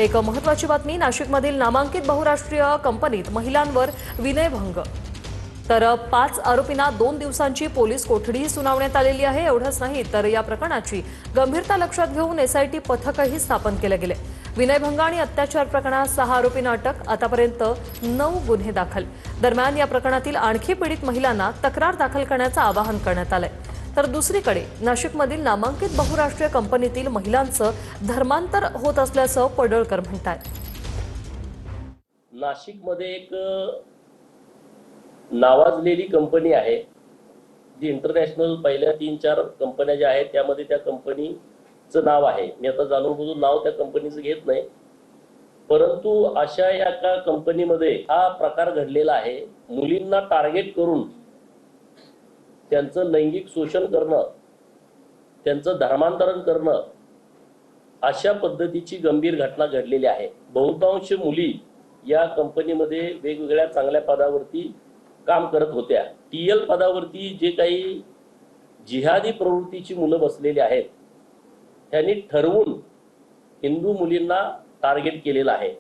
एक महत्त्वाची बातमी, नाशिकमधील नामांकित बहुराष्ट्रीय कंपनीत महिलांवर विनयभंग। तर 5 आरोपींना 2 दिवसांची पोलीस कोठडीही सुनावण्यात आलेली आहे। एवढंच नाही तर या प्रकरणाची गंभीरता लक्षात घेऊन एसआयटी पथकही स्थापन केले गेले। विनयभंग आणि अत्याचार प्रकरणात 6 आरोपींना अटक, आतापर्यंत 9 गुन्हे दाखल। दरम्यान या प्रकरणातील आणखी पीडित महिलांना तक्रार दाखल करण्याचं आवाहन करण्यात आलंय। तर दुसरीकडे नाशिकमधील नामांकित बहुराष्ट्रीय कंपनीतील महिलांचं धर्मांतर होत असल्याचं पडळकर म्हणतात। नाशिकमध्ये एक नावाजलेली कंपनी आहे जी इंटरनॅशनल पहिल्या 3-4 कंपन्या ज्या आहेत त्यामध्ये त्या कंपनीचं नाव आहे। मी आता जाणून बुजून नाव त्या कंपनीचं घेत नाही, परंतु अशा एका कंपनीमध्ये हा प्रकार घडलेला आहे। मुलींना टार्गेट करून त्यांचं लैंगिक शोषण करणं, त्यांचं धर्मांतरण करणं, अशा पद्धतीची गंभीर घटना घडलेली आहे। बहुतांश मुली या कंपनीमध्ये वेगवेगळ्या चांगल्या पदावरती काम करत होत्या। टीएल पदावरती जे काही जिहादी प्रवृत्तीची मुलं बसलेली आहेत त्यांनी ठरवून हिंदू मुलींना टार्गेट केलेलं आहे।